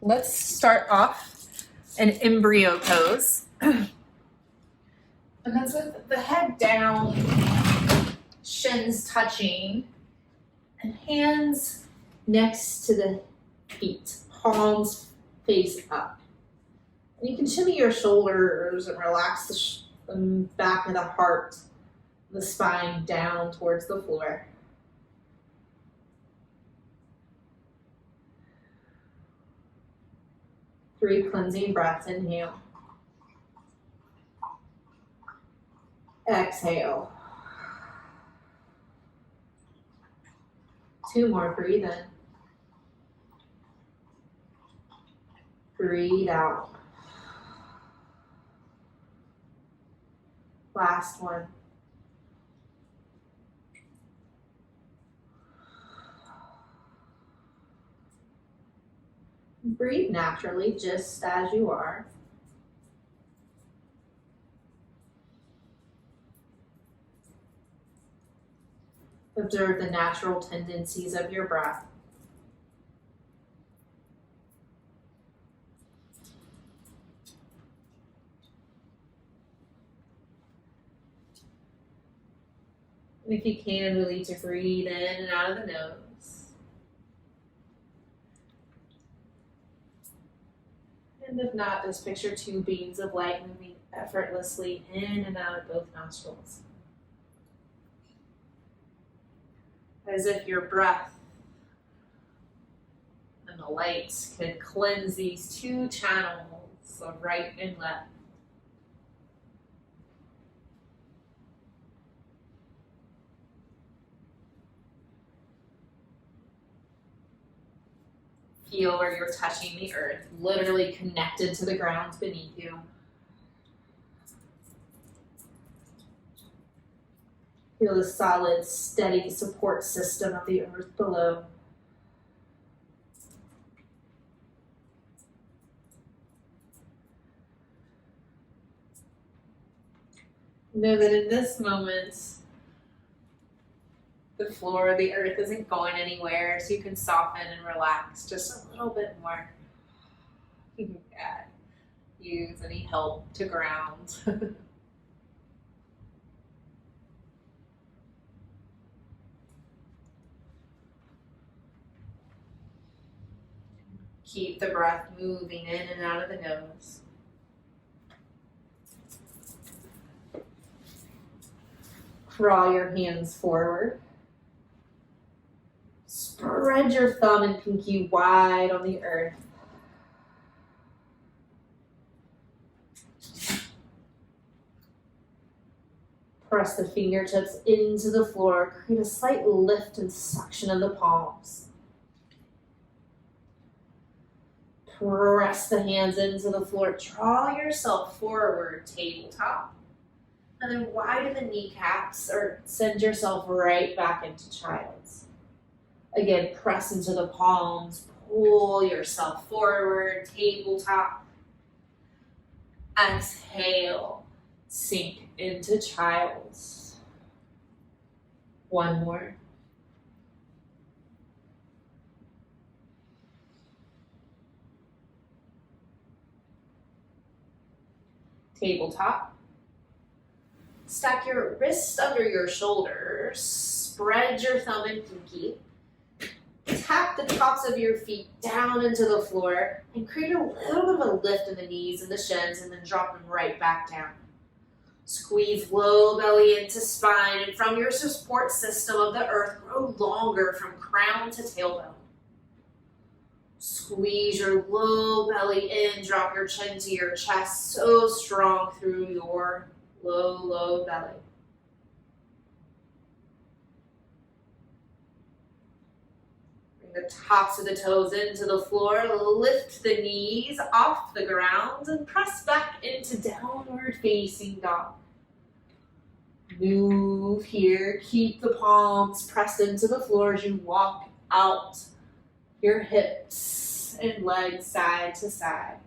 let's start off an embryo pose. And that's with the head down, shins touching, and hands next to the feet, palms face up. And you can shimmy your shoulders and relax the back of the heart, the spine down towards the floor. Three cleansing breaths, inhale. Exhale. Two more, breathe in. Breathe out. Last one. Breathe naturally, just as you are. Observe the natural tendencies of your breath. And if you can, really to breathe in and out of the nose. And if not, just picture two beams of light moving effortlessly in and out of both nostrils. As if your breath and the light could cleanse these two channels of right and left. Feel where you're touching the earth, literally connected to the ground beneath you. Feel the solid, steady support system of the earth below. Know that in this moment, the floor of the earth isn't going anywhere, so you can soften and relax just a little bit more. You can use any help to ground. Keep the breath moving in and out of the nose. Draw your hands forward. Spread your thumb and pinky wide on the earth. Press the fingertips into the floor. Create a slight lift and suction of the palms. Press the hands into the floor. Draw yourself forward, tabletop. And then widen the kneecaps or send yourself right back into child's. Again, press into the palms. Pull yourself forward, tabletop. Exhale. Sink into child's. One more. Tabletop. Stack your wrists under your shoulders. Spread your thumb and pinky. Tap the tops of your feet down into the floor and create a little bit of a lift in the knees and the shins and then drop them right back down. Squeeze low belly into spine, and from your support system of the earth, grow longer from crown to tailbone. Squeeze your low belly in, drop your chin to your chest, so strong through your low belly. Bring the tops of the toes into the floor, lift the knees off the ground, and press back into downward facing dog. Move here, keep the palms pressed into the floor as you walk out your hips and legs side to side.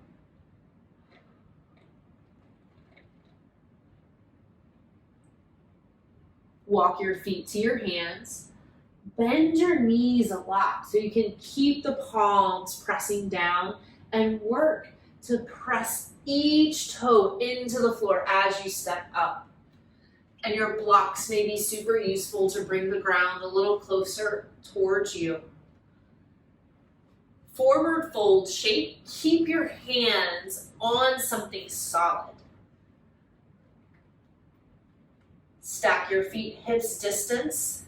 Walk your feet to your hands. Bend your knees a lot so you can keep the palms pressing down and work to press each toe into the floor as you step up. And your blocks may be super useful to bring the ground a little closer towards you. Forward fold shape, keep your hands on something solid. Stack your feet hips distance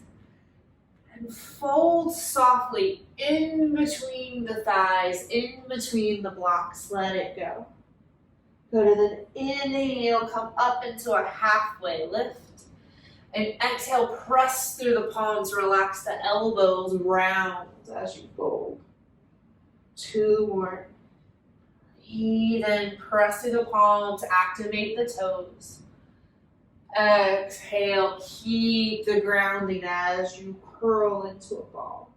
and fold softly in between the thighs, in between the blocks. Let it go. Good, and then inhale, come up into a halfway lift. And exhale, press through the palms, relax the elbows round as you fold. 2 more. Breathe in, press through the palms, activate the toes. Exhale, keep the grounding as you curl into a ball.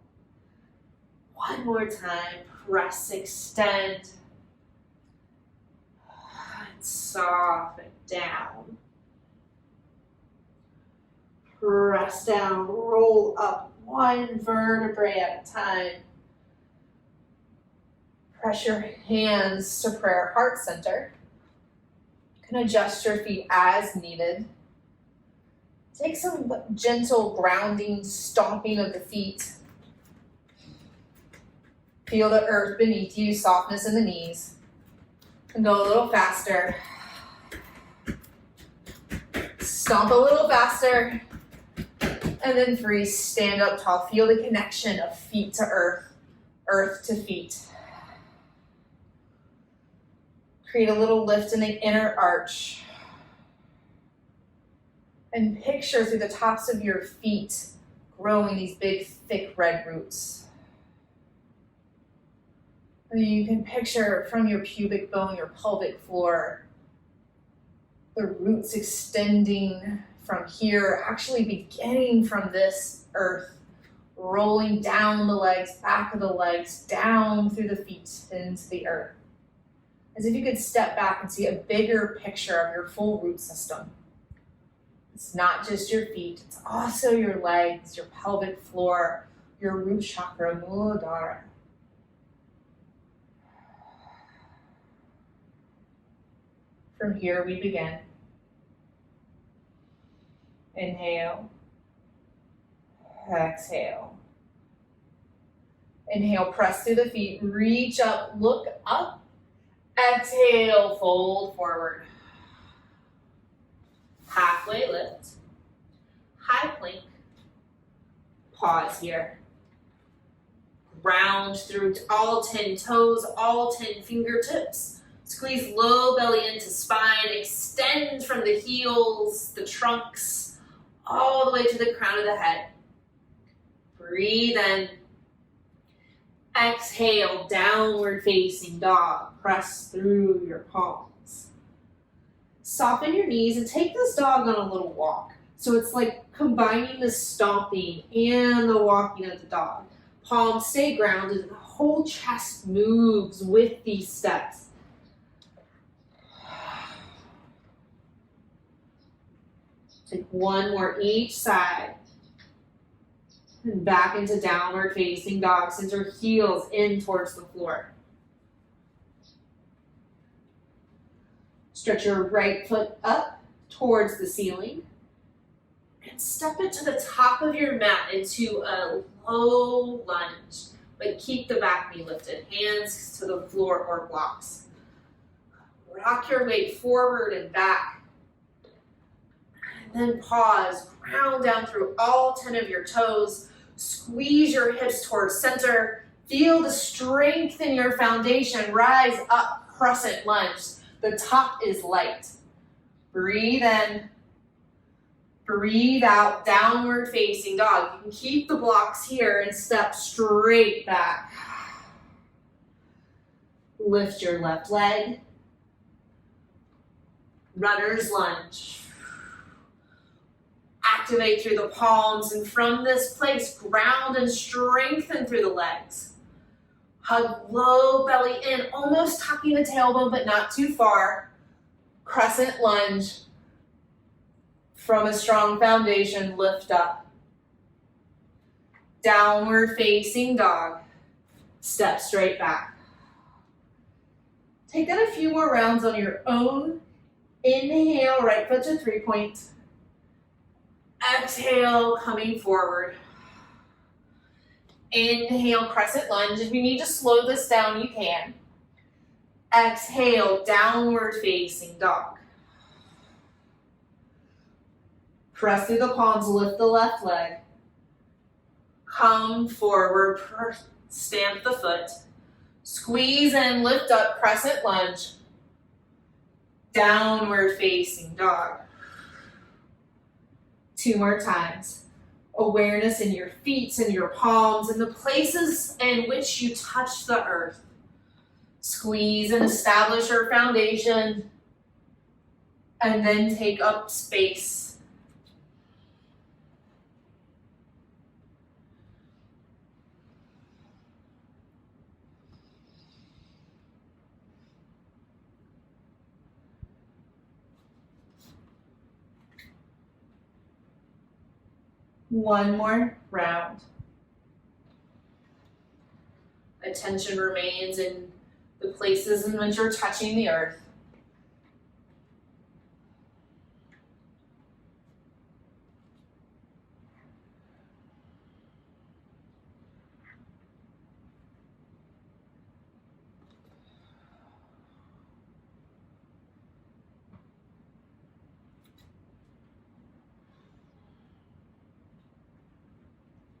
1 more time, press, extend, and soften down. Press down, roll up 1 vertebrae at a time. Press your hands to prayer heart center. You can adjust your feet as needed. Take some gentle grounding, stomping of the feet. Feel the earth beneath you, softness in the knees. And go a little faster. Stomp a little faster. And then freeze, stand up tall. Feel the connection of feet to earth, earth to feet. Create a little lift in the inner arch. And picture through the tops of your feet growing these big, thick red roots. And you can picture from your pubic bone, your pelvic floor, the roots extending from here, actually beginning from this earth, rolling down the legs, back of the legs, down through the feet into the earth. As if you could step back and see a bigger picture of your full root system. It's not just your feet, it's also your legs, your pelvic floor, your root chakra, Muladhara. From here we begin. Inhale, exhale. Inhale, press through the feet, reach up, look up. Exhale, fold forward. Halfway lift. High plank. Pause here. Ground through all 10 toes, all 10 fingertips. Squeeze low belly into spine. Extend from the heels, the trunks, all the way to the crown of the head. Breathe in. Exhale, downward facing dog. Press through your palms. Soften your knees and take this dog on a little walk. So it's like combining the stomping and the walking of the dog. Palms stay grounded and the whole chest moves with these steps. Take 1 more each side. And back into downward facing dog. Send your heels in towards the floor. Stretch your right foot up towards the ceiling. And step it to the top of your mat into a low lunge. But keep the back knee lifted. Hands to the floor or blocks. Rock your weight forward and back. And then pause. Ground down through all 10 of your toes. Squeeze your hips towards center. Feel the strength in your foundation. Rise up, crescent lunge. The top is light. Breathe in. Breathe out, downward facing dog. You can keep the blocks here and step straight back. Lift your left leg. Runner's lunge. Activate through the palms, and from this place, ground and strengthen through the legs. Hug low belly in, almost tucking the tailbone, but not too far. Crescent lunge. From a strong foundation, lift up. Downward facing dog. Step straight back. Take that a few more rounds on your own. Inhale, right foot to 3-point. Exhale, coming forward. Inhale, crescent lunge. If you need to slow this down, you can. Exhale, downward facing dog. Press through the palms, lift the left leg. Come forward, stamp the foot. Squeeze in, lift up, crescent lunge. Downward facing dog. 2 more times. Awareness in your feet and your palms and the places in which you touch the earth. Squeeze and establish your foundation. And then take up space. One more round. Attention remains in the places in which you're touching the earth.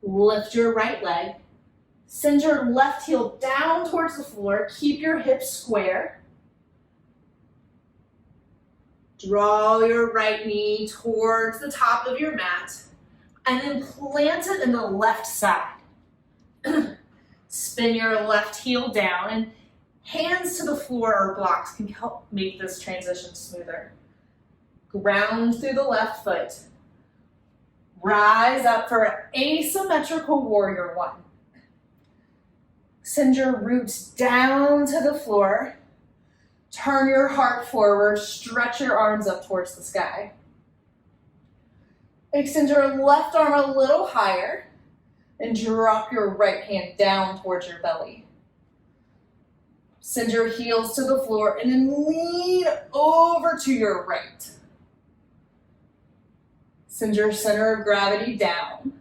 Lift your right leg. Send your left heel down towards the floor. Keep your hips square. Draw your right knee towards the top of your mat. And then plant it in the left side. Spin your left heel down. And hands to the floor or blocks can help make this transition smoother. Ground through the left foot. Rise up for asymmetrical warrior 1. Send your roots down to the floor. Turn your heart forward. Stretch your arms up towards the sky. Extend your left arm a little higher and drop your right hand down towards your belly. Send your heels to the floor and then lean over to your right. Send your center of gravity down.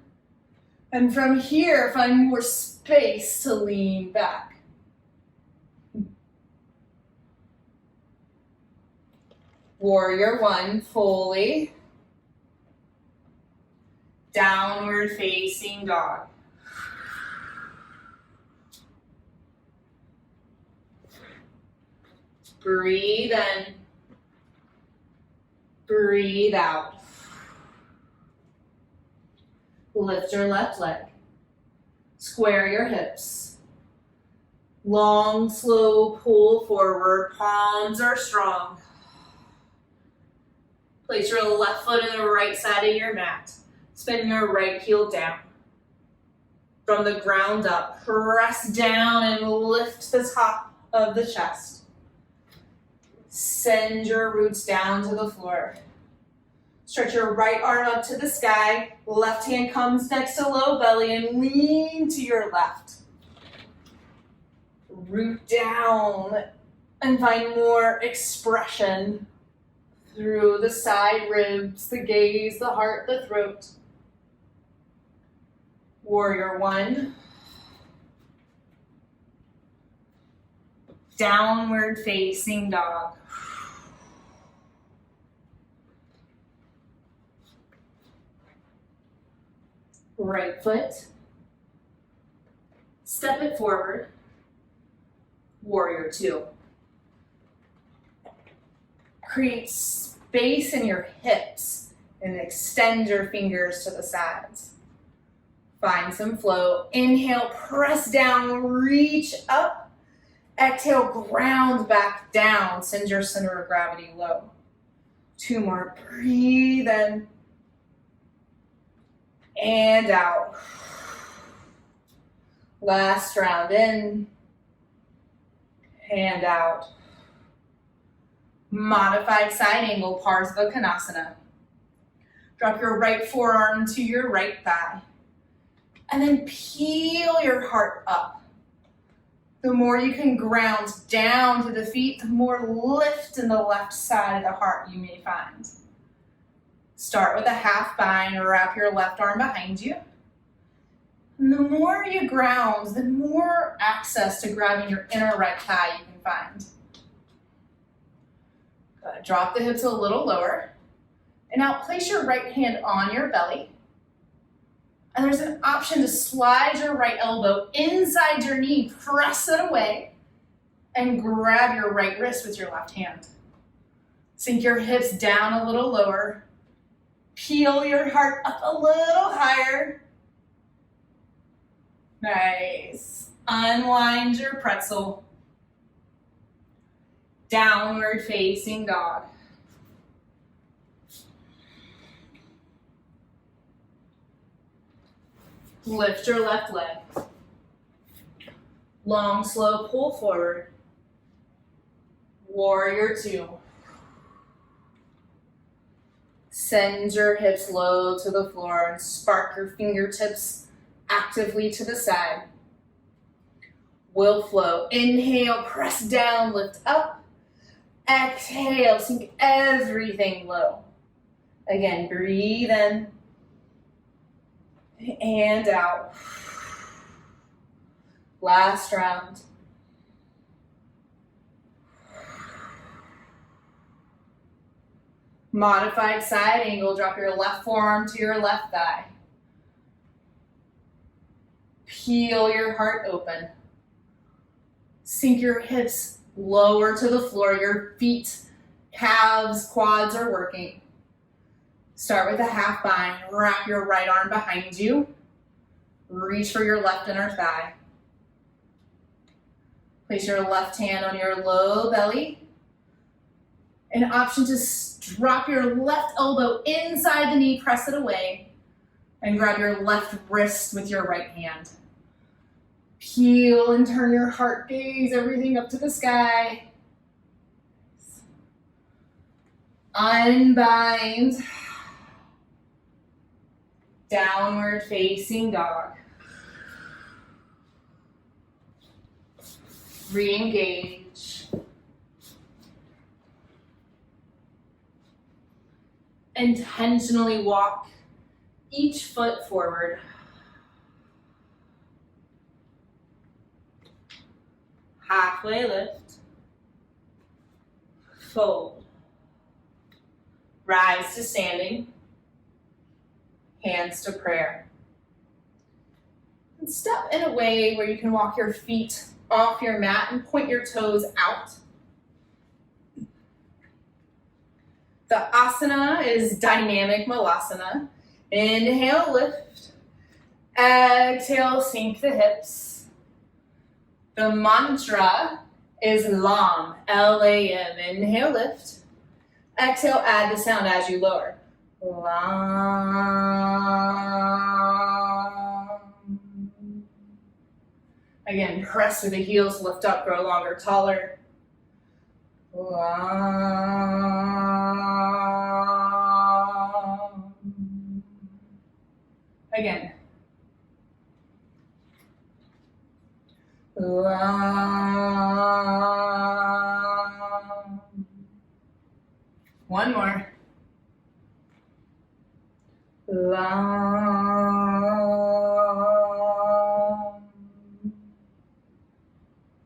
And from here, find more space to lean back. Warrior 1, fully. Downward facing dog. Breathe in. Breathe out. Lift your left leg. Square your hips. Long, slow pull forward. Palms are strong. Place your left foot in the right side of your mat. Spin your right heel down. From the ground up, press down and lift the top of the chest. Send your roots down to the floor. Stretch your right arm up to the sky. Left hand comes next to low belly and lean to your left. Root down and find more expression through the side ribs, the gaze, the heart, the throat. Warrior 1. Downward facing dog. Right foot. Step it forward. Warrior 2. Create space in your hips and extend your fingers to the sides. Find some flow. Inhale, press down, reach up. Exhale, ground back down. Send your center of gravity low. 2 more. Breathe in. And out. Last round in. And out. Modified side angle, Parsva Konasana. Drop your right forearm to your right thigh. And then peel your heart up. The more you can ground down to the feet, the more lift in the left side of the heart you may find. Start with a half bind, wrap your left arm behind you. And the more you ground, the more access to grabbing your inner right thigh you can find. Good. Drop the hips a little lower. And now place your right hand on your belly. And there's an option to slide your right elbow inside your knee, press it away, and grab your right wrist with your left hand. Sink your hips down a little lower. Peel your heart up a little higher. Nice. Unwind your pretzel. Downward facing dog. Lift your left leg. Long, slow pull forward. Warrior two. Send your hips low to the floor and spark your fingertips actively to the side. Will flow. Inhale, press down, lift up. Exhale, sink everything low. Again, breathe in and out. Last round. Modified side angle, drop your left forearm to your left thigh. Peel your heart open. Sink your hips lower to the floor. Your feet, calves, quads are working. Start with a half bind. Wrap your right arm behind you. Reach for your left inner thigh. Place your left hand on your low belly. An option to drop your left elbow inside the knee, press it away, and grab your left wrist with your right hand. Peel and turn your heart, gaze everything up to the sky. Unbind. Downward facing dog. Re-engage. Intentionally walk each foot forward. Halfway lift. Fold. Rise to standing. Hands to prayer. And step in a way where you can walk your feet off your mat and point your toes out. The asana is dynamic malasana. Inhale, lift. Exhale, sink the hips. The mantra is LAM, L-A-M. Inhale, lift. Exhale, add the sound as you lower. LAM. Again, press through the heels, lift up, grow longer, taller. LAM. Again. LAM. One more. LAM.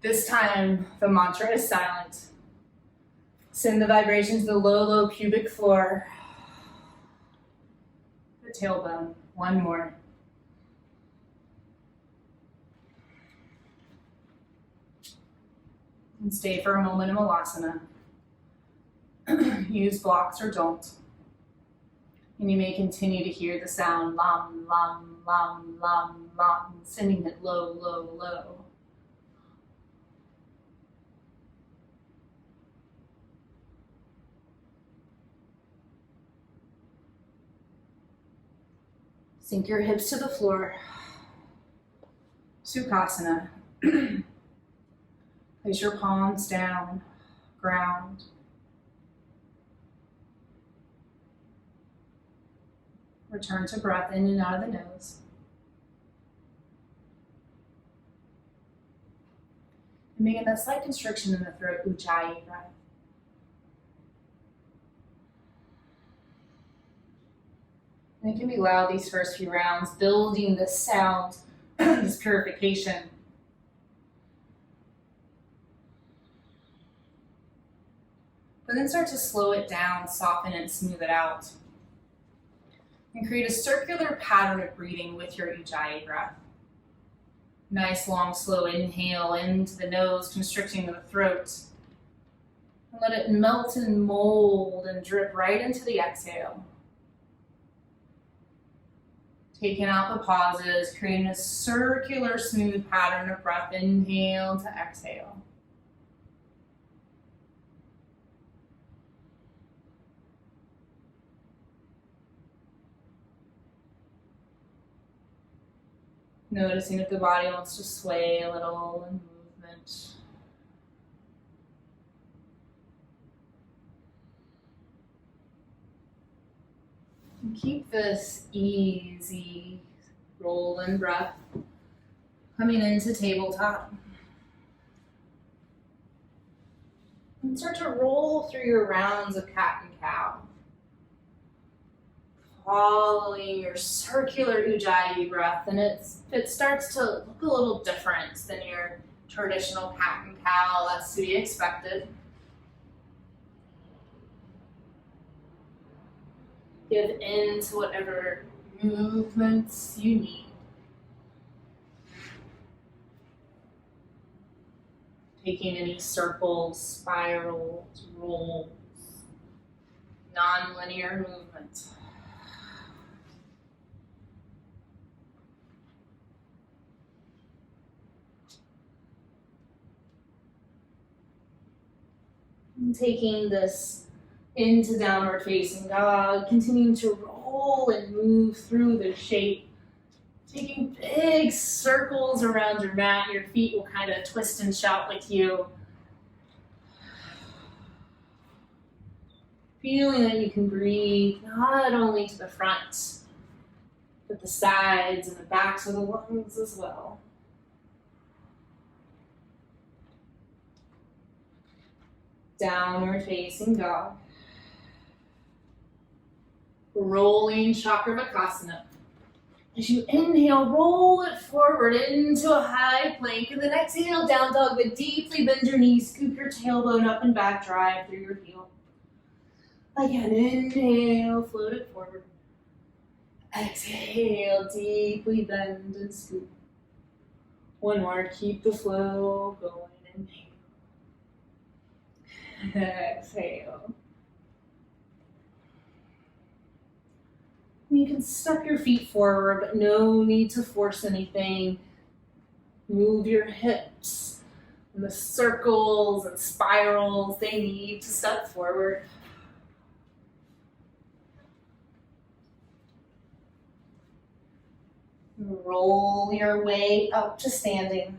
This time, the mantra is silent. Send the vibration to the low, low pubic floor. The tailbone. One more. And stay for a moment in Malasana. Use blocks or don't. And you may continue to hear the sound lam, lam, lam, lam, lam, sending it low, low, low. Sink your hips to the floor. Sukhasana. Place your palms down, ground. Return to breath in and out of the nose. And begin that slight constriction in the throat, Ujjayi breath. And it can be loud these first few rounds, building this sound, this purification. But then start to slow it down, soften it, smooth it out. And create a circular pattern of breathing with your Ujjayi breath. Nice, long, slow inhale into the nose, constricting the throat. And let it melt and mold and drip right into the exhale. Taking out the pauses, creating a circular, smooth pattern of breath, inhale to exhale. Noticing if the body wants to sway a little in movement. And keep this easy rolling breath coming into tabletop. And start to roll through your rounds of cat and cow. Following your circular Ujjayi breath, and it starts to look a little different than your traditional cat and cow. That's to be expected. Give in to whatever movements you need. Taking any circles, spirals, rolls, non-linear movement. And taking this into downward facing dog, continuing to roll and move through the shape. Taking big circles around your mat, your feet will kind of twist and shout with you. Feeling that you can breathe not only to the front, but the sides and the backs of the lungs as well. Downward facing dog. Rolling Chakravakasana. As you inhale, roll it forward into a high plank, and then exhale, down dog, but deeply bend your knees, scoop your tailbone up and back, drive through your heel. Again, inhale, float it forward. Exhale, deeply bend and scoop. One more, keep the flow going. Inhale. Exhale. You can step your feet forward, but no need to force anything. Move your hips. And the circles and spirals, they need to step forward. Roll your way up to standing.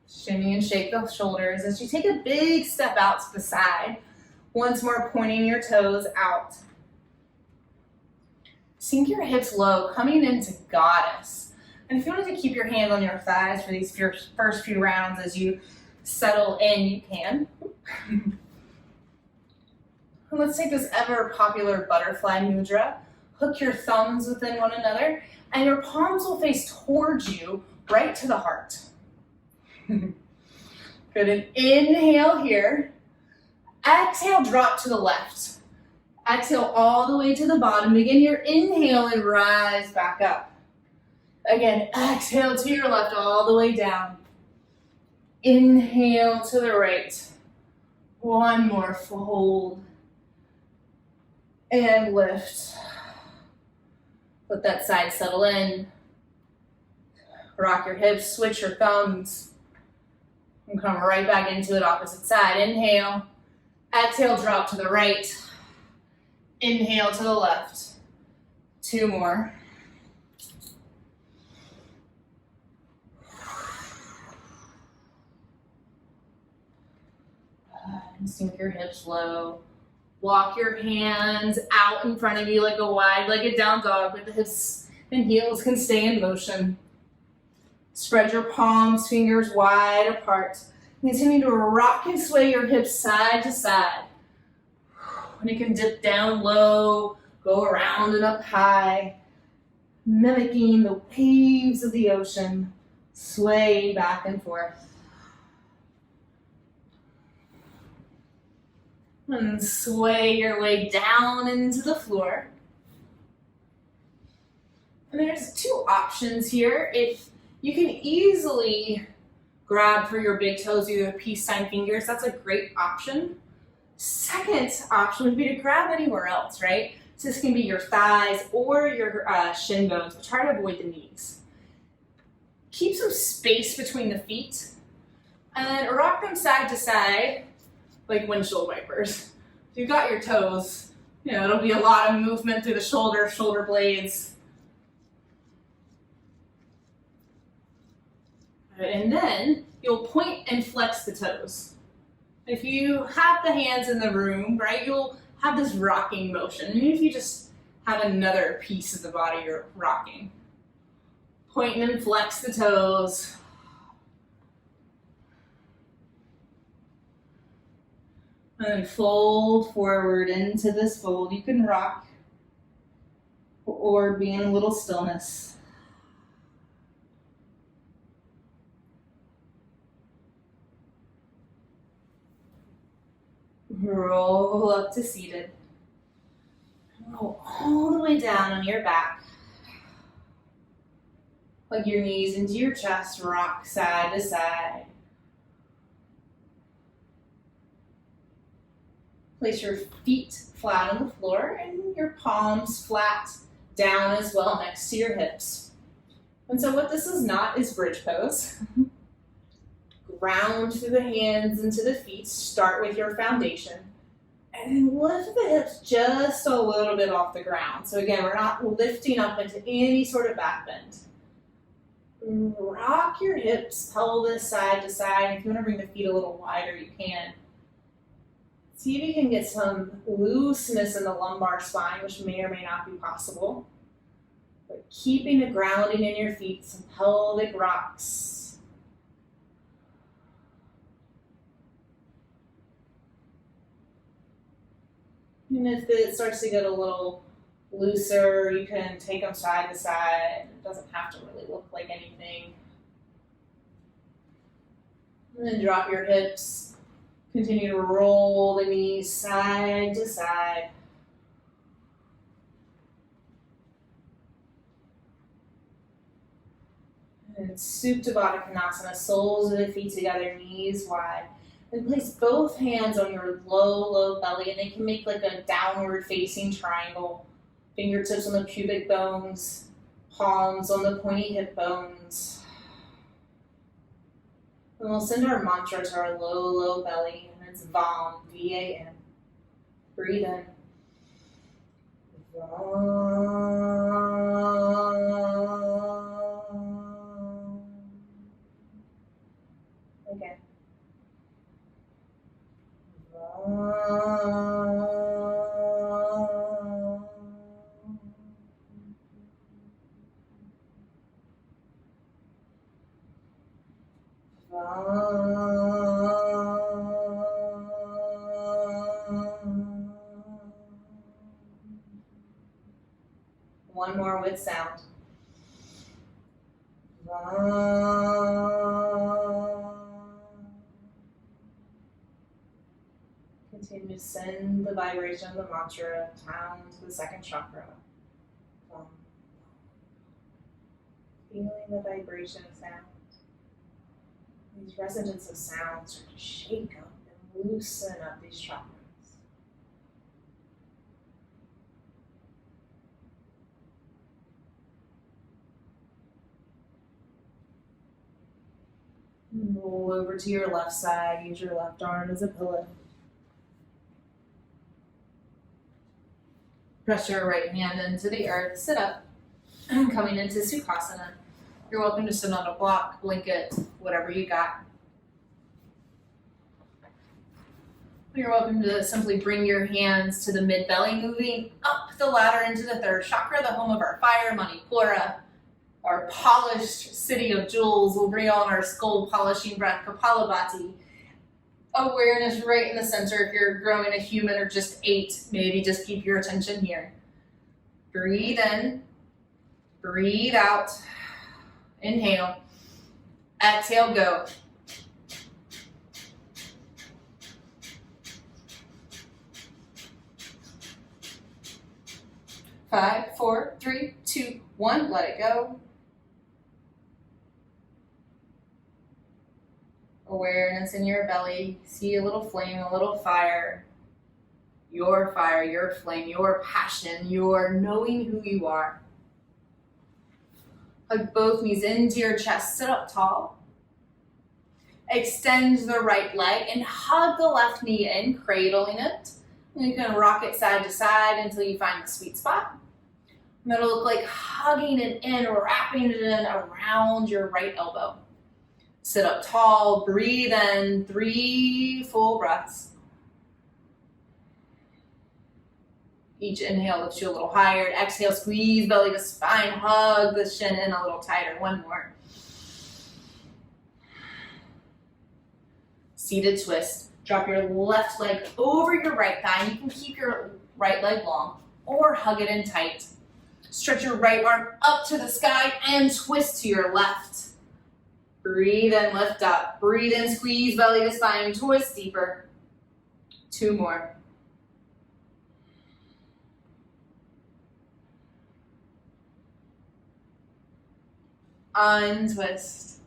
Shimmy and shake the shoulders as you take a big step out to the side. Once more, pointing your toes out. Sink your hips low, coming into goddess. And if you wanted to keep your hands on your thighs for these first few rounds as you settle in, you can. Let's take this ever popular butterfly mudra. Hook your thumbs within one another, and your palms will face towards you, right to the heart. Good, and inhale here. Exhale, drop to the left. Exhale all the way to the bottom. Begin your inhale and rise back up. Again, exhale to your left all the way down. Inhale to the right. One more, fold. And lift. Let that side settle in. Rock your hips, switch your thumbs. And come right back into it, opposite side. Inhale. Exhale, drop to the right. Inhale to the left. Two more. And sink your hips low. Walk your hands out in front of you like a wide-legged down dog, but the hips and heels can stay in motion. Spread your palms, fingers wide apart. Continue to rock and sway your hips side to side. And you can dip down low, go around and up high, mimicking the waves of the ocean, swaying back and forth. And sway your way down into the floor. And there's two options here. If you can easily grab for your big toes, either peace sign fingers, that's a great option. Second option would be to grab anywhere else, right? So this can be your thighs or your shin bones, but try to avoid the knees. Keep some space between the feet and then rock them side to side like windshield wipers. If you've got your toes, it'll be a lot of movement through the shoulder blades. And then you'll point and flex the toes. If you have the hands in the room, right, you'll have this rocking motion. And if you just have another piece of the body you're rocking. Point and flex the toes. And then fold forward into this fold. You can rock or be in a little stillness. Roll up to seated. Roll all the way down on your back. Plug your knees into your chest, rock side to side. Place your feet flat on the floor and your palms flat down as well next to your hips. And so what this is not is bridge pose. Ground through the hands into the feet. Start with your foundation. And then lift the hips just a little bit off the ground. So again, we're not lifting up into any sort of back bend. Rock your hips, pelvis side to side. If you want to bring the feet a little wider, you can. See if you can get some looseness in the lumbar spine, which may or may not be possible. But keeping the grounding in your feet, some pelvic rocks. And if it starts to get a little looser, you can take them side to side. It doesn't have to really look like anything. And then drop your hips. Continue to roll the knees side to side. And Supta Baddha Konasana, soles of the feet together, knees wide. And place both hands on your low belly, and they can make like a downward facing triangle. Fingertips on the pubic bones, palms on the pointy hip bones. And we'll send our mantra to our low belly, and it's VAM, V-A-M. Breathe in. VAM. Again. VAM. One more with sound. Continue to send the vibration of the mantra down to the second chakra. Feeling the vibration of sound. These resonance of sound start to shake up and loosen up these chakras. Roll over to your left side. Use your left arm as a pillow. Press your right hand into the earth. Sit up. Coming into Sukhasana. You're welcome to sit on a block, blanket, whatever you got. You're welcome to simply bring your hands to the mid-belly, moving up the ladder into the third chakra, the home of our fire, Manipura. our polished city of jewels. We'll bring on our skull polishing breath, Kapalabhati. Awareness right in the center. If you're growing a human or just 8, maybe just keep your attention here. Breathe in, breathe out. Inhale, exhale, go. Five, 4, 3, 2, 1, let it go. Awareness in your belly. See a little flame, a little fire. Your fire, your flame, your passion, your knowing who you are. Hug both knees into your chest. Sit up tall. Extend the right leg and hug the left knee in, cradling it. And you can rock it side to side until you find the sweet spot. And it'll look like hugging it in, wrapping it in around your right elbow. Sit up tall, breathe in, 3 full breaths. Each inhale lifts you a little higher. Exhale, squeeze belly to spine, hug the shin in a little tighter. One more. Seated twist. Drop your left leg over your right thigh. You can keep your right leg long or hug it in tight. Stretch your right arm up to the sky and twist to your left. Breathe in, lift up. Breathe in, squeeze belly to spine, twist deeper. 2 more. Untwist.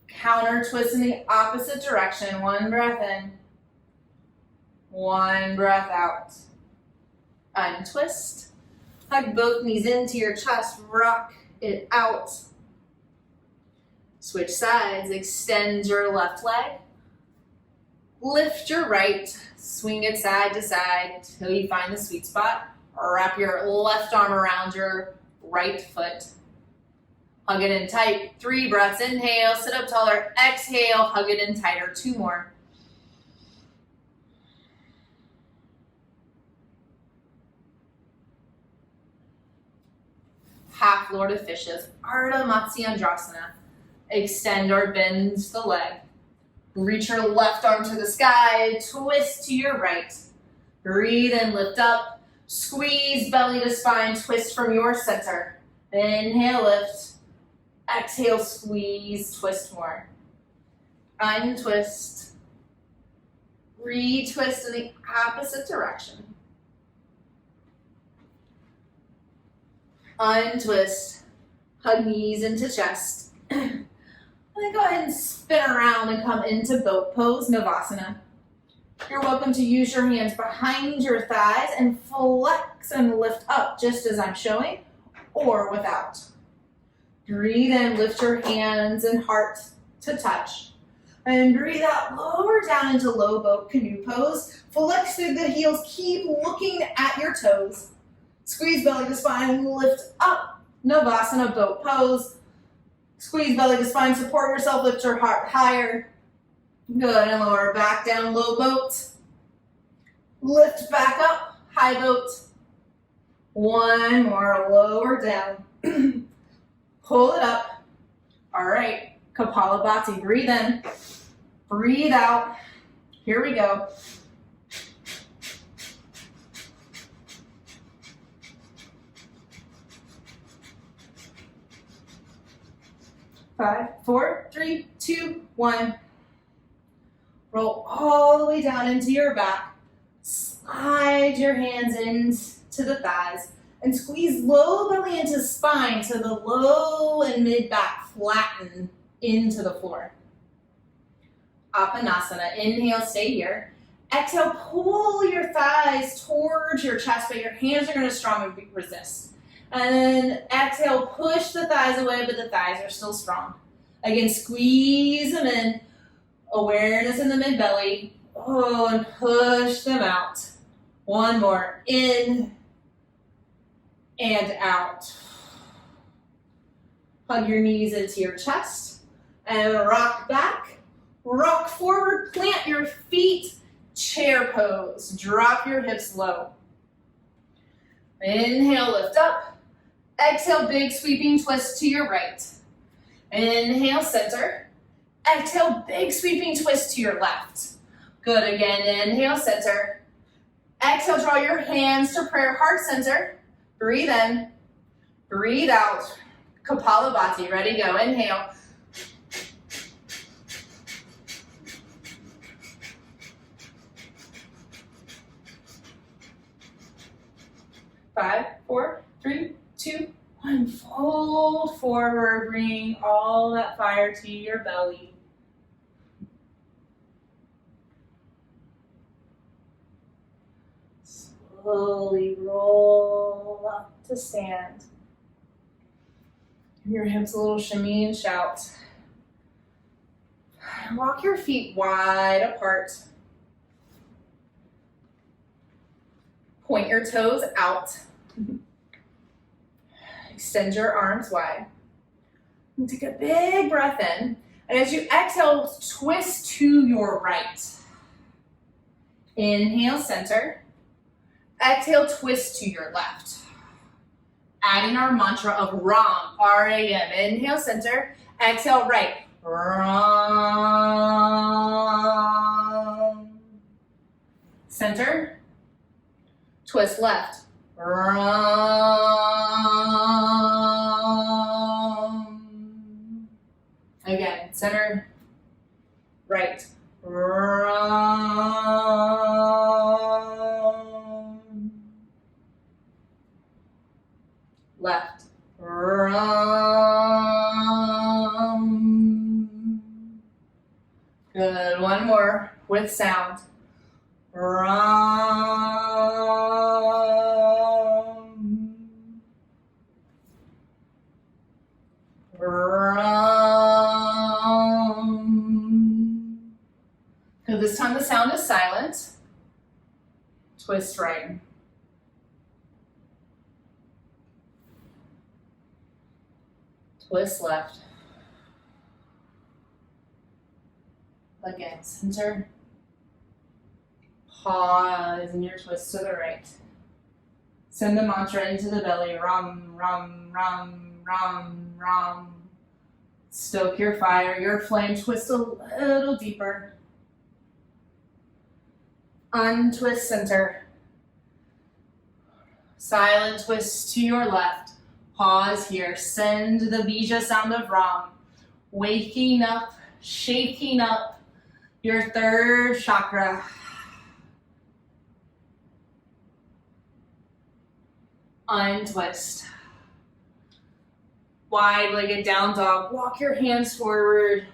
Counter twist in the opposite direction. 1 breath in. 1 breath out. Untwist. Hug both knees into your chest. Rock it out. Switch sides. Extend your left leg. Lift your right. Swing it side to side until you find the sweet spot. Wrap your left arm around your right foot. Hug it in tight. 3 breaths. Inhale, sit up taller. Exhale, hug it in tighter. 2 more. Half Lord of Fishes, Ardha Matsyendrasana. Extend or bend the leg. Reach your left arm to the sky. Twist to your right. Breathe in, lift up. Squeeze belly to spine. Twist from your center. Inhale, lift. Exhale, squeeze, twist more. Untwist. Retwist in the opposite direction. Untwist. Hug knees into chest. And then go ahead and spin around and come into boat pose, Navasana. You're welcome to use your hands behind your thighs and flex and lift up just as I'm showing, or without. Breathe in, lift your hands and heart to touch. And breathe out, lower down into low boat canoe pose. Flex through the heels, keep looking at your toes. Squeeze belly to spine, lift up. Navasana boat pose. Squeeze belly to spine, support yourself, lift your heart higher. Good, and lower back down, low boat. Lift back up, high boat. 1 more, lower down. Pull it up. All right, Kapalabhati, breathe in, breathe out. Here we go. Five, 4, 3, 2, 1. Roll all the way down into your back. Slide your hands into the thighs and squeeze low belly into spine so the low and mid back flatten into the floor. Apanasana. Inhale, stay here. Exhale, pull your thighs towards your chest, but your hands are going to strongly resist. And then exhale, push the thighs away, but the thighs are still strong. Again, squeeze them in. Awareness in the mid-belly. Oh, and push them out. 1 more. In and out. Hug your knees into your chest. And rock back. Rock forward. Plant your feet. Chair pose. Drop your hips low. Inhale, lift up. Exhale, big sweeping twist to your right. Inhale, center. Exhale, big sweeping twist to your left. Good, again, inhale, center. Exhale, draw your hands to prayer, heart center. Breathe in, breathe out. Kapalabhati, ready, go, inhale. Five, four, three, two, one. Fold forward, bring all that fire to your belly. Slowly roll up to stand. Give your hips a little shimmy and shout. Walk your feet wide apart. Point your toes out. Extend your arms wide. And take a big breath in. And as you exhale, twist to your right. Inhale, center. Exhale, twist to your left. Adding our mantra of Ram, R-A-M. Inhale, center. Exhale, right. Ram. Center. Twist left. Ram. Again, center. Right. Ram. Left. Ram. Good. One more with sound. Ram. Ram. Good. This time the sound is silent. Twist right. Twist left. Again, center. Pause in your twist to the right. Send the mantra into the belly. Ram, ram, ram, ram, ram. Stoke your fire, your flame. Twist a little deeper. Untwist center. Silent twist to your left. Pause here. Send the Bija sound of Ram. Waking up, shaking up your third chakra. Untwist. Wide-legged down dog. Walk your hands forward.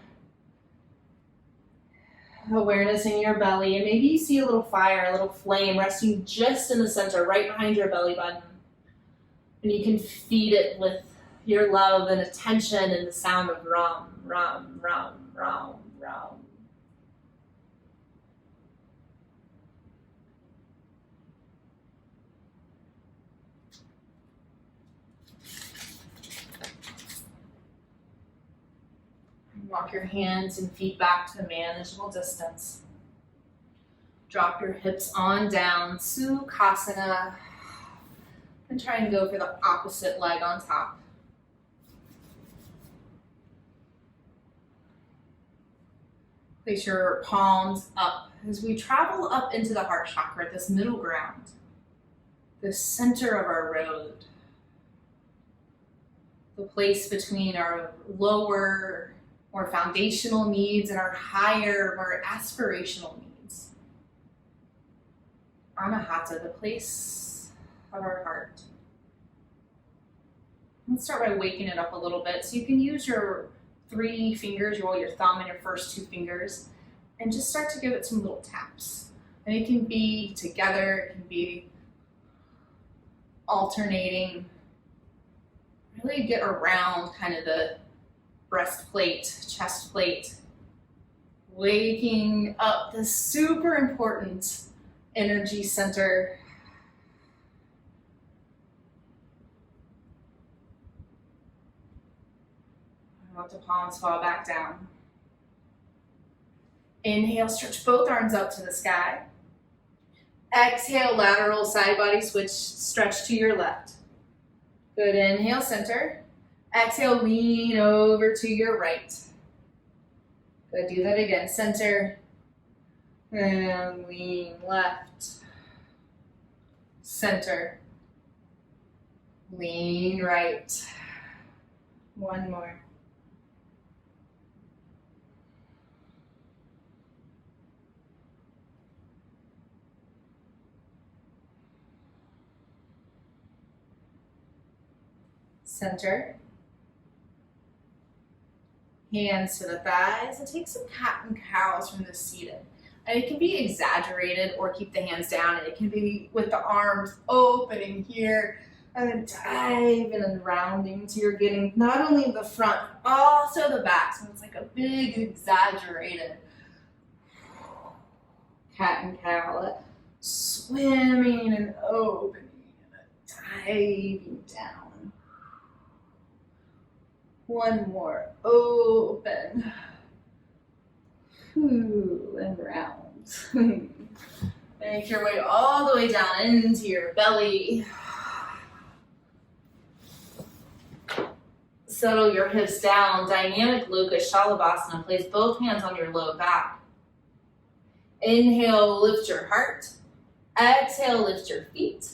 Awareness in your belly. And maybe you see a little fire, a little flame resting just in the center, right behind your belly button. And you can feed it with your love and attention and the sound of Ram, Ram, Ram, Ram, Ram. Walk your hands and feet back to a manageable distance. Drop your hips on down, Sukhasana. And try and go for the opposite leg on top. Place your palms up as we travel up into the heart chakra, this middle ground, the center of our road, the place between our lower, more foundational needs and our higher, more aspirational needs. Anahata, the place of our heart. Let's start by waking it up a little bit. So you can use your 3 fingers, your thumb and your first 2 fingers, and just start to give it some little taps. And it can be together, it can be alternating. Really get around kind of the breastplate, chest plate, waking up the super important energy center. Let the palms fall back down. Inhale, stretch both arms up to the sky. Exhale, lateral side body switch, stretch to your left. Good, inhale, center. Exhale, lean over to your right. Good, do that again, center. And lean left. Center. Lean right. One more. Center. Hands to the thighs, and take some cat and cows from the seated. And it can be exaggerated or keep the hands down. It can be with the arms opening here and then diving and rounding so you're getting not only the front, but also the back. So it's like a big exaggerated cat and cow, swimming and opening and diving down. One more, open, and round. Make your way all the way down into your belly. Settle your hips down, dynamic locust shalabhasana. Place both hands on your low back. Inhale, lift your heart. Exhale, lift your feet.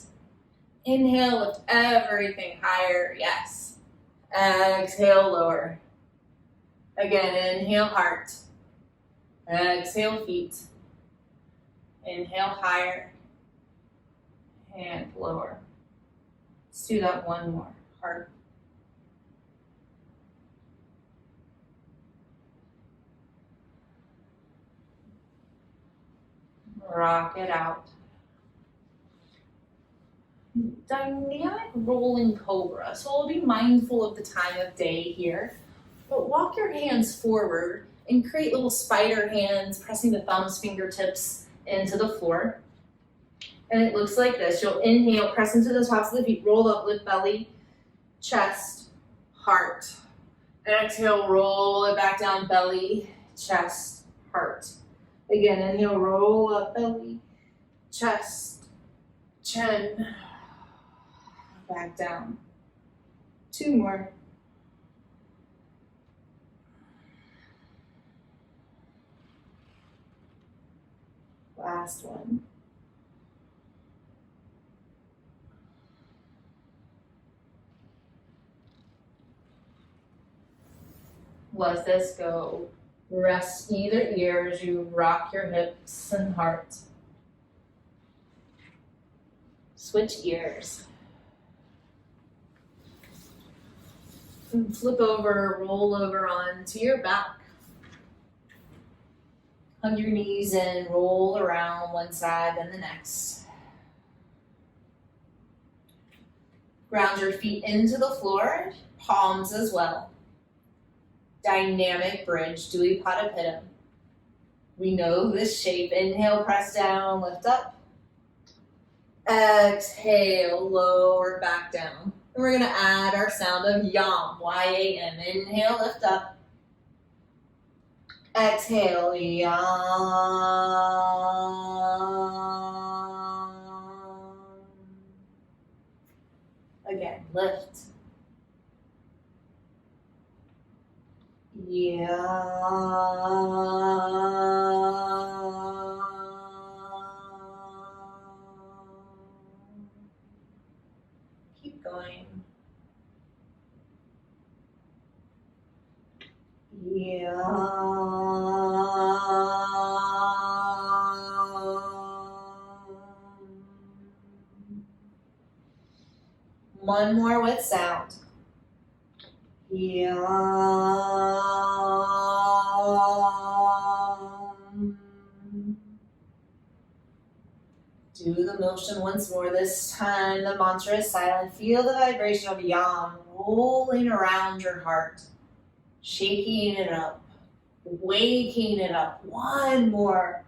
Inhale, lift everything higher, yes. Exhale, lower. Again, inhale, heart. Exhale, feet. Inhale, higher. And lower. Let's do that one more. Heart. Rock it out. Dynamic rolling cobra. So we'll be mindful of the time of day here, but walk your hands forward and create little spider hands, pressing the thumbs, fingertips into the floor. And it looks like this. You'll inhale, press into the tops of the feet, roll up, lift belly, chest, heart. Exhale, roll it back down, belly, chest, heart. Again, inhale, roll up, belly, chest, chin, back down. Two more. Last one. Let this go. Rest either ear as you rock your hips and heart. Switch ears. And flip over, roll over onto your back. Hug your knees in, roll around one side, then the next. Ground your feet into the floor, palms as well. Dynamic bridge, Dvipada Pitta. We know this shape. Inhale, press down, lift up. Exhale, lower back down. And we're gonna add our sound of yam, Y-A-M. Inhale, lift up. Exhale, yam. Again, lift. Keep going. One more with sound. Do the motion once more. This time the mantra is silent. Feel the vibration of yam rolling around your heart, shaking it up, waking it up. One more.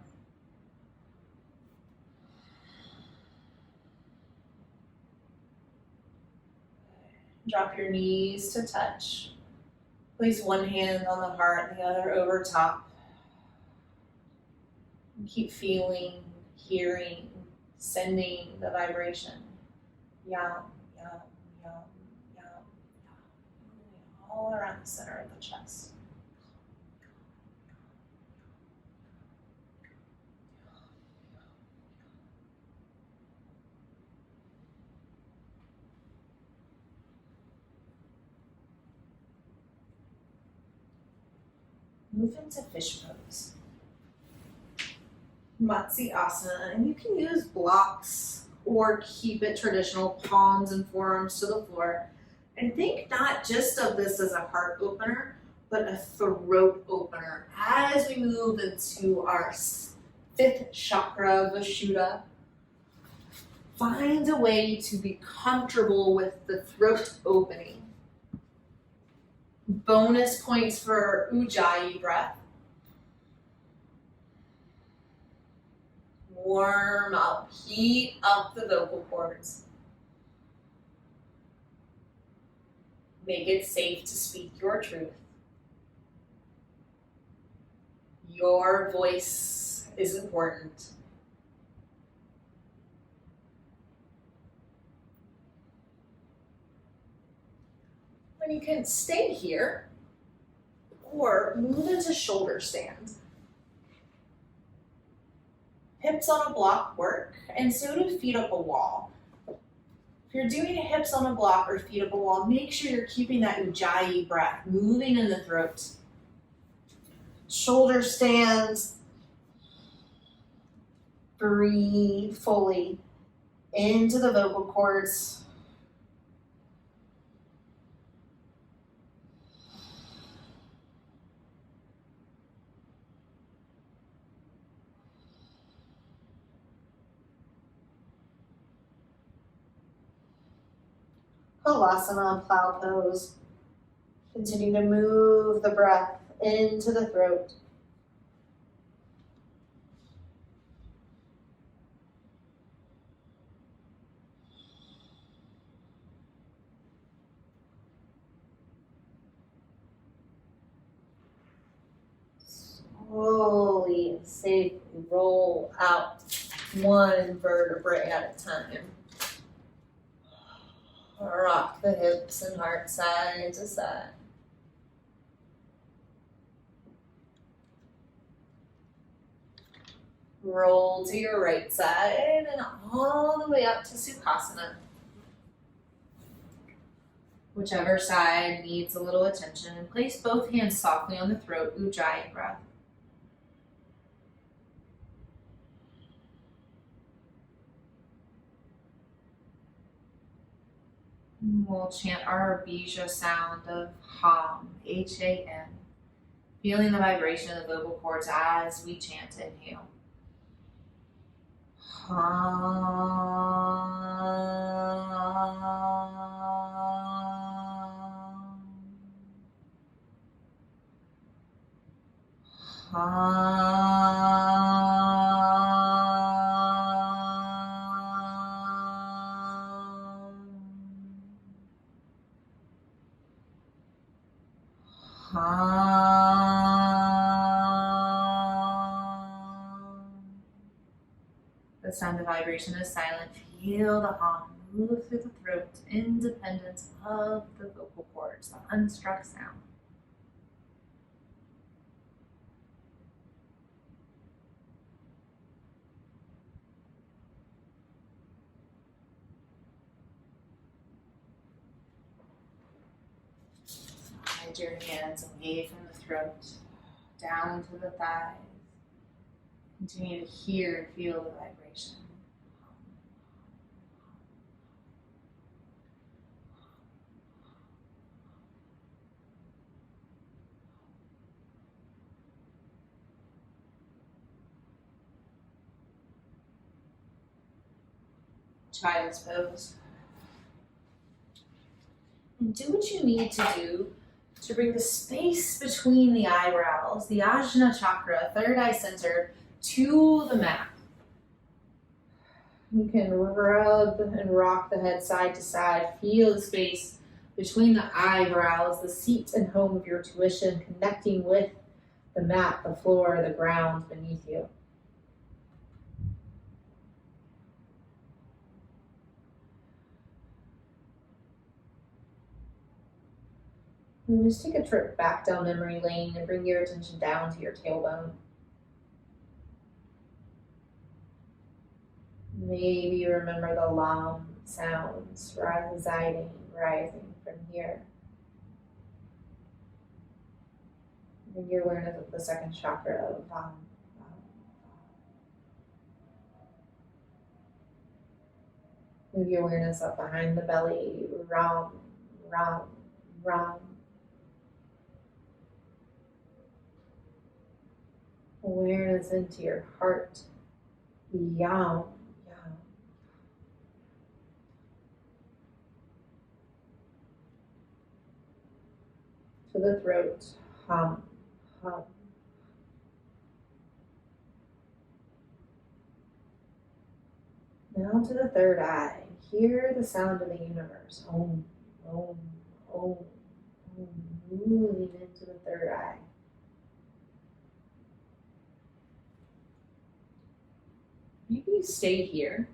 Drop your knees to touch. Place one hand on the heart and the other over top. And keep feeling, hearing, sending the vibration. Yam, yam, yam, around the center of the chest. Move into fish pose. Matsyasana, and you can use blocks or keep it traditional, palms and forearms to the floor. And think not just of this as a heart opener, but a throat opener as we move into our fifth chakra, Vishuddha. Find a way to be comfortable with the throat opening. Bonus points for Ujjayi breath. Warm up, heat up the vocal cords. Make it safe to speak your truth. Your voice is important. And you can stay here or move into shoulder stand. Hips on a block work, and so do feet up a wall. If you're doing hips on a block or feet up a wall, make sure you're keeping that Ujjayi breath moving in the throat. Shoulder stands. Breathe fully into the vocal cords. Halasana, plow pose. Continue to move the breath into the throat. Slowly and safely roll out one vertebrae at a time. Rock the hips and heart side to side. Roll to your right side and all the way up to Sukhasana. Whichever side needs a little attention, and place both hands softly on the throat, Ujjayi breath. We'll chant our Bija sound of Ham, H-A-M, feeling the vibration of the vocal cords as we chant. Inhale. The sound of vibration is silent. Feel the hum move through the throat, independent of the vocal cords, the unstruck sound. Slide your hands away from the throat, down to the thighs. Continue to hear and feel the vibration. Child's pose. And do what you need to do to bring the space between the eyebrows, the Ajna chakra, third eye center, to the mat. You can rub and rock the head side to side. Feel the space between the eyebrows, the seat and home of your tuition, connecting with the mat, the floor, the ground beneath you. And just take a trip back down memory lane and bring your attention down to your tailbone. Maybe you remember the long sounds rising from here. Bring your awareness of the second chakra of Vam. Move your awareness up behind the belly, Ram, Ram, Ram. Awareness into your heart, Yam, Yam. To the throat, Hum, Hum. Now to the third eye. Hear the sound of the universe. Om, Om, Om, Om. Moving into the third eye. Maybe you stay here.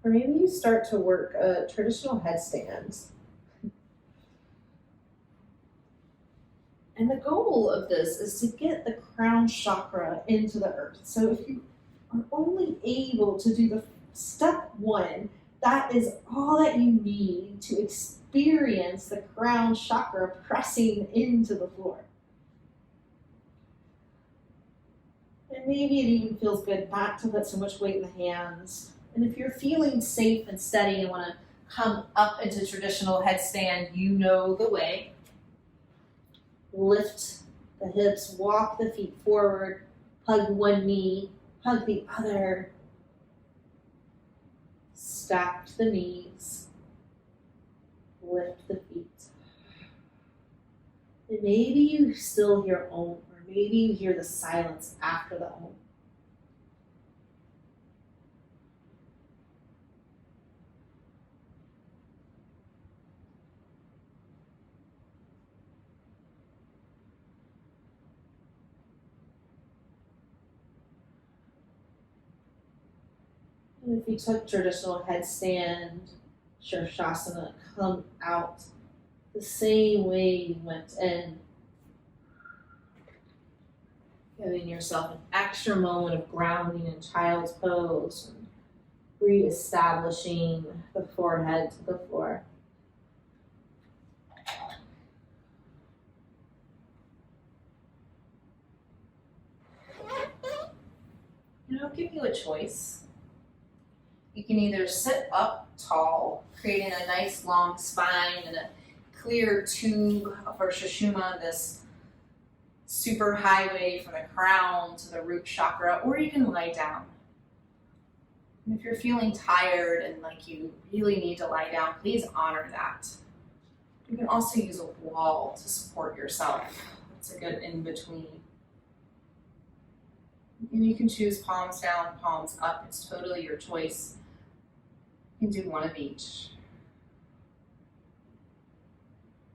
Or maybe you start to work a traditional headstand. And the goal of this is to get the crown chakra into the earth. So if you are only able to do the step one, that is all that you need to experience the crown chakra pressing into the floor. And maybe it even feels good not to put so much weight in the hands. And if you're feeling safe and steady and want to come up into traditional headstand, you know the way. Lift the hips, walk the feet forward, hug one knee, hug the other. Stack the knees, lift the feet. And maybe you still hear Om, or maybe you hear the silence after the Om. And if you took traditional headstand, Shirshasana, come out the same way you went in. Giving yourself an extra moment of grounding in child's pose and re-establishing the forehead to the floor. And I'll give you a choice. You can either sit up tall, creating a nice long spine and a clear tube for Sushumna, this super highway from the crown to the root chakra, or you can lie down. And if you're feeling tired and like you really need to lie down, please honor that. You can also use a wall to support yourself. That's a good in-between. And you can choose palms down, palms up. It's totally your choice. You can do one of each.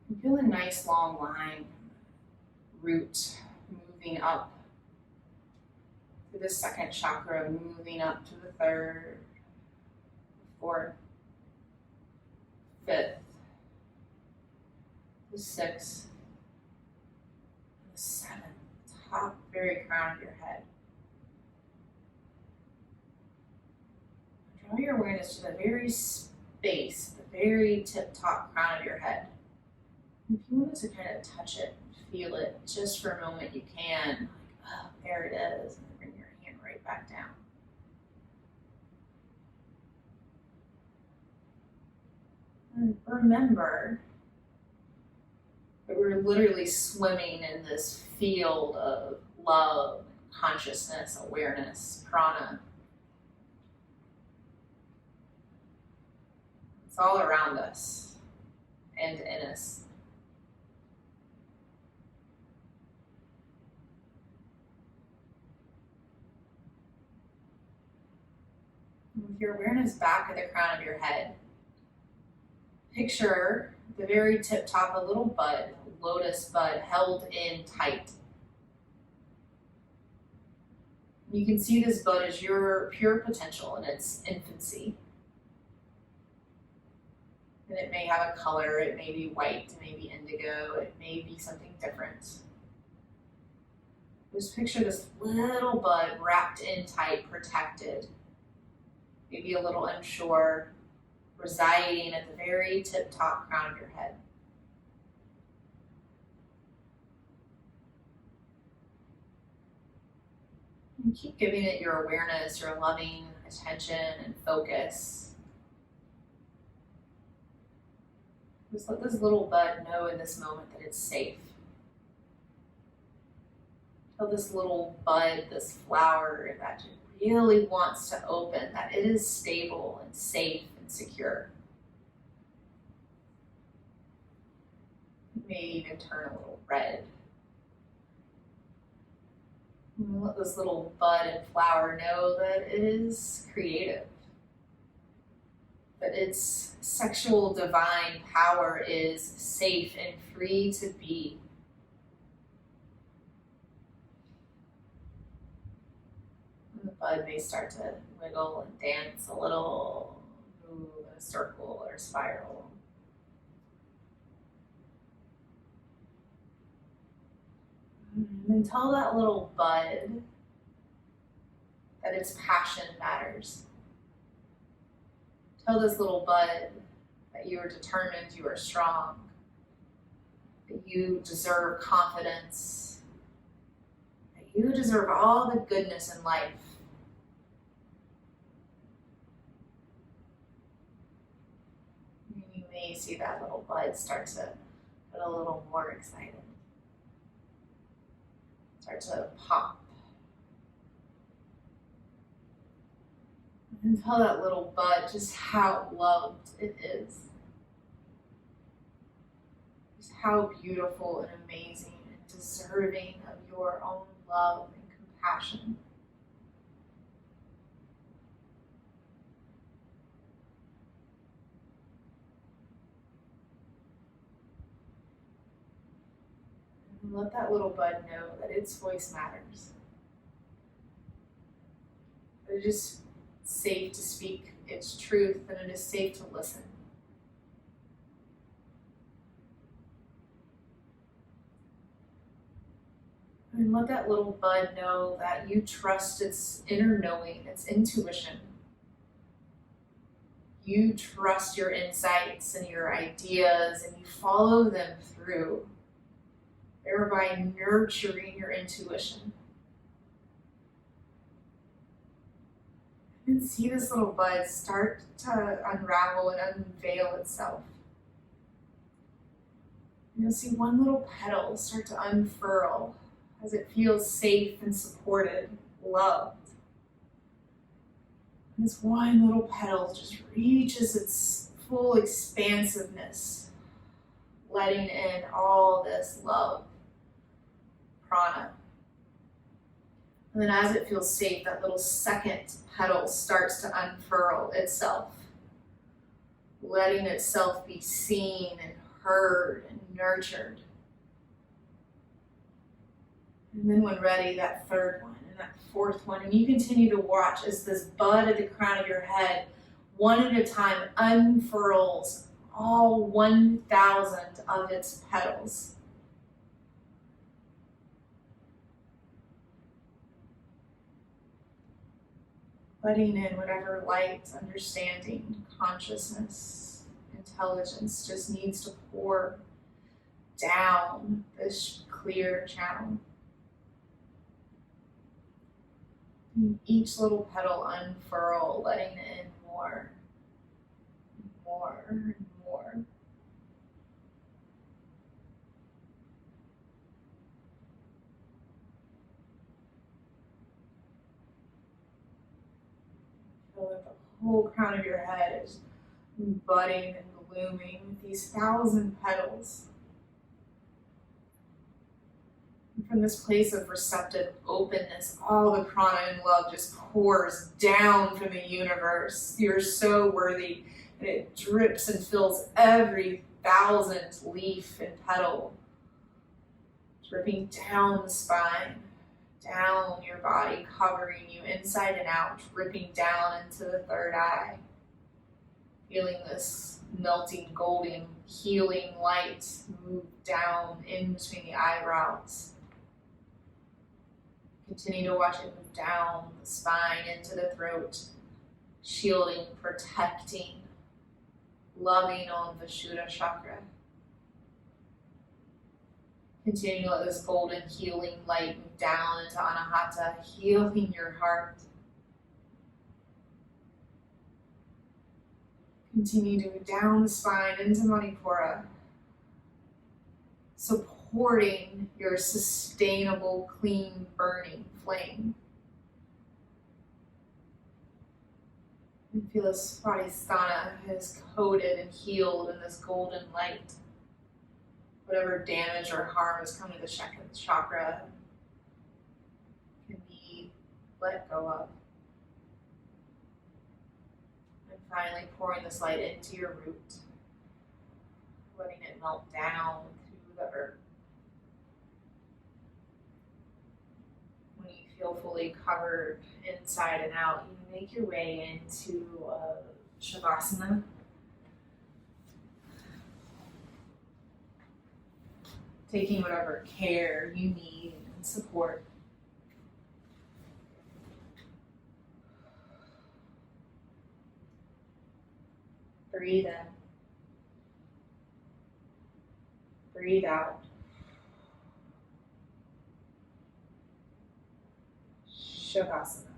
You feel a nice long line, root moving up to the second chakra, moving up to the third, fourth, fifth, the sixth, the seventh, top very crown of your head. Draw your awareness to the very space, the very tip-top crown of your head. If you wanted to kind of touch it, feel it, just for a moment you can, like, oh, there it is, and then bring your hand right back down. And remember that we're literally swimming in this field of love, consciousness, awareness, prana. It's all around us and in us. With your awareness back at the crown of your head, picture the very tip top, a little bud, a lotus bud held in tight. You can see this bud as your pure potential in its infancy. And it may have a color, it may be white, it may be indigo, it may be something different. Just picture this little bud wrapped in tight, protected, maybe a little unsure, residing at the very tip-top crown of your head. And keep giving it your awareness, your loving attention and focus. Just let this little bud know in this moment that it's safe. Tell this little bud, this flower that it really wants to open, that it is stable and safe and secure. It may even turn a little red. And let this little bud and flower know that it is creative, that its sexual divine power is safe and free to be. And the bud may start to wiggle and dance a little, move in a circle or a spiral. And then tell that little bud that its passion matters. Tell this little bud that you are determined, you are strong, that you deserve confidence, that you deserve all the goodness in life. You may see that little bud start to get a little more excited, start to pop. And tell that little bud just how loved it is. Just how beautiful and amazing and deserving of your own love and compassion. And let that little bud know that its voice matters. That it is safe to speak its truth, and it is safe to listen. And let that little bud know that you trust its inner knowing, its intuition. You trust your insights and your ideas, and you follow them through, thereby nurturing your intuition. And see this little bud start to unravel and unveil itself. And you'll see one little petal start to unfurl as it feels safe and supported, loved. And this one little petal just reaches its full expansiveness, letting in all this love, prana. And then as it feels safe, that little second petal starts to unfurl itself, letting itself be seen and heard and nurtured. And then when ready, that third one and that fourth one. And you continue to watch as this bud at the crown of your head, one at a time, unfurls all 1,000 of its petals. Letting in whatever light, understanding, consciousness, intelligence just needs to pour down this clear channel. And each little petal unfurl, letting in more, and more, and more. Feel that the whole crown of your head is budding and blooming with these 1,000 petals. And from this place of receptive openness, all the prana and love just pours down from the universe. You're so worthy, and it drips and fills every 1,000th leaf and petal, dripping down the spine, down your body, covering you inside and out, dripping down into the third eye. Feeling this melting golden healing light move down in between the eyebrows. Continue to watch it move down the spine into the throat, shielding, protecting, loving on the Vishuddha chakra. Continue to let this golden healing light move down into Anahata, healing your heart. Continue to move down the spine into Manipura, supporting your sustainable, clean, burning flame. And feel this Svadhisthana is coated and healed in this golden light. Whatever damage or harm has come to the chakra can be let go of. And finally pouring this light into your root, letting it melt down through the earth. When you feel fully covered inside and out, you make your way into Shavasana. Taking whatever care you need and support. Breathe in. Breathe out. Shavasana.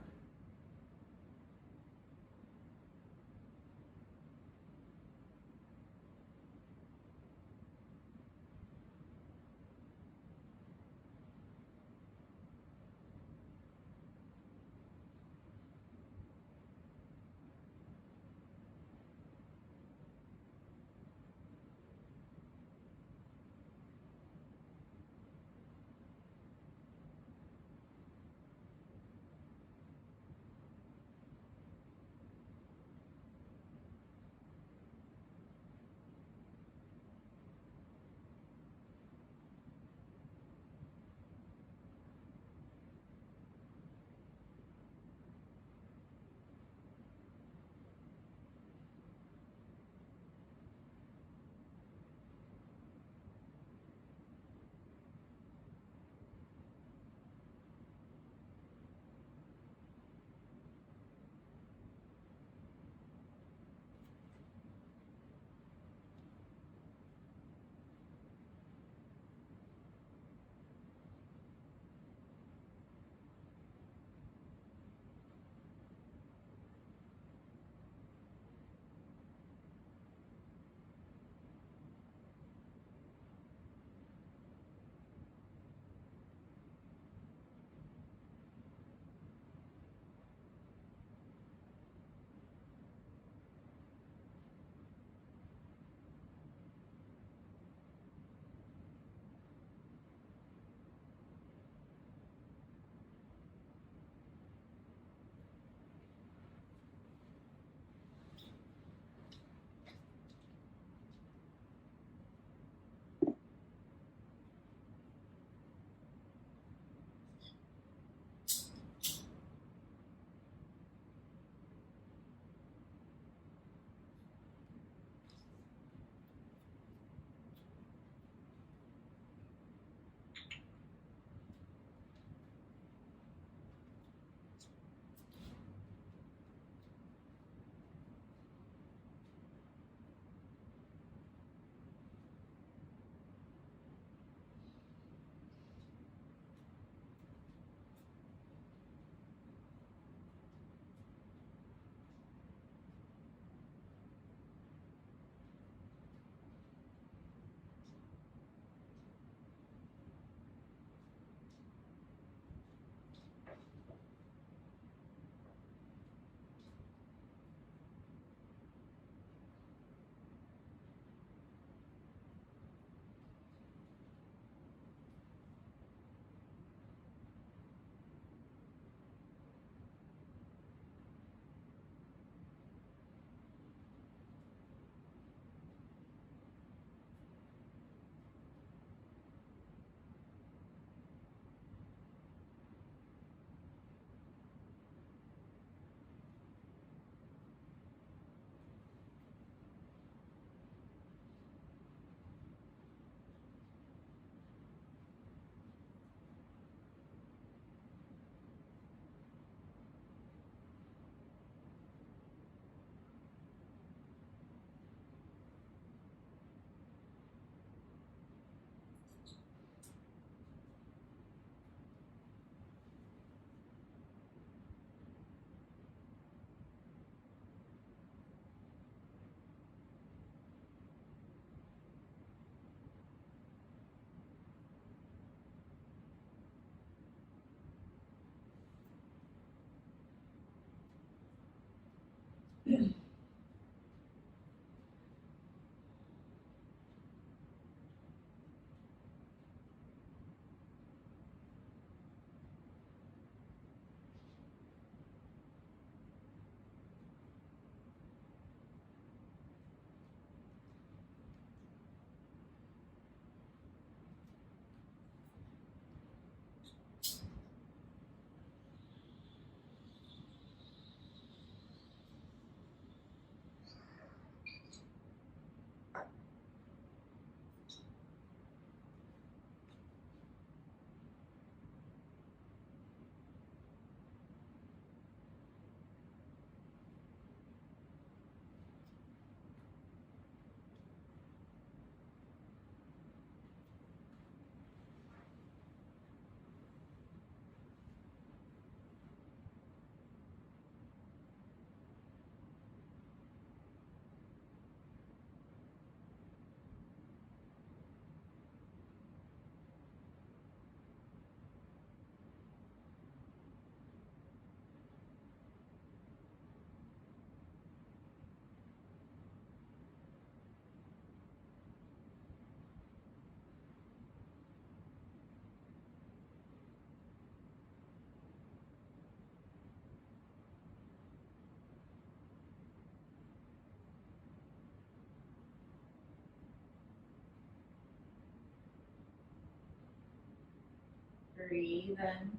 Breathe in.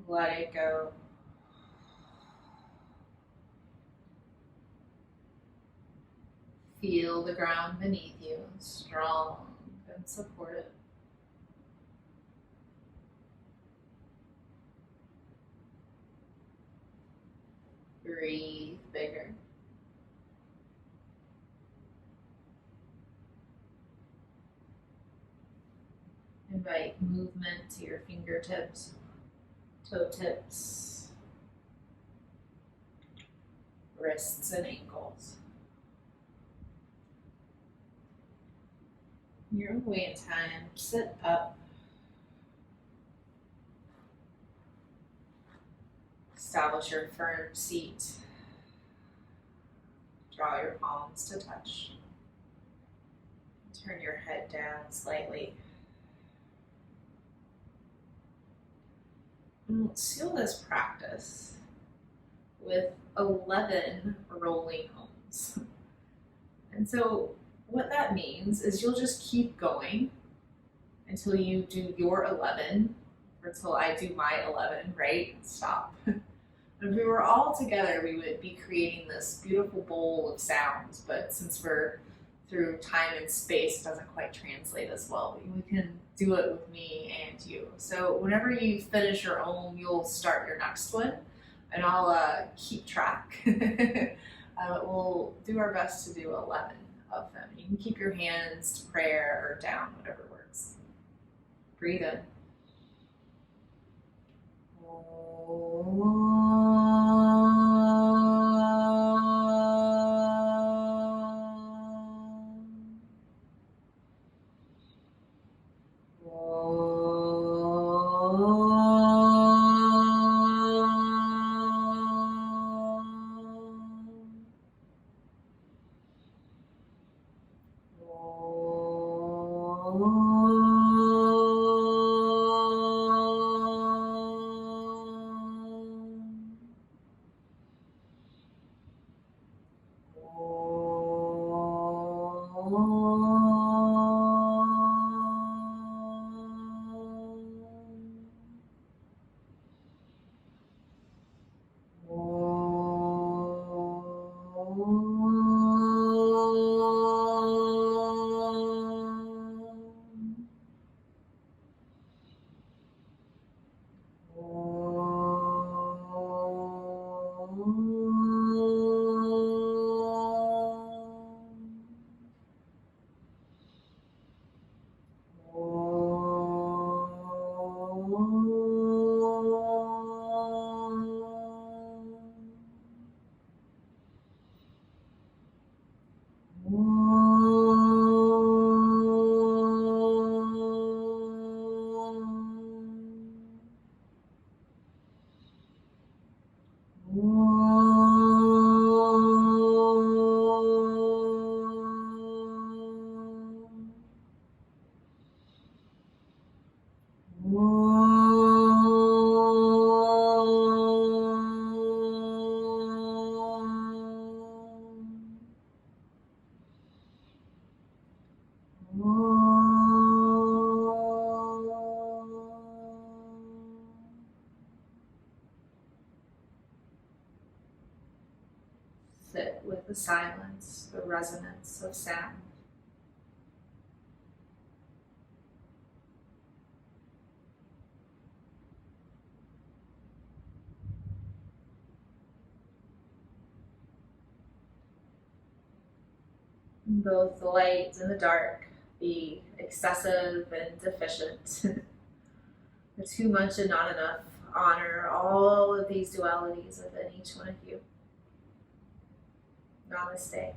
Let it go. Feel the ground beneath you, strong and supportive. Breathe bigger. Invite movement to your fingertips, toe tips, wrists and ankles. In your own way and time, sit up. Establish your firm seat. Draw your palms to touch. Turn your head down slightly. And we'll seal this practice with 11 rolling homes. And so what that means is you'll just keep going until you do your 11, or until I do my 11, right? Stop. If we were all together, we would be creating this beautiful bowl of sounds, but since we're through time and space, it doesn't quite translate as well. We can do it with me and you. So whenever you finish your own, you'll start your next one, and I'll keep track. We'll do our best to do 11 of them. You can keep your hands to prayer or down, whatever works. Breathe in. Sit with the silence, the resonance of sound. Both the light and the dark, the excessive and deficient, the too much and not enough. Honor all of these dualities within each one of you. Namaste.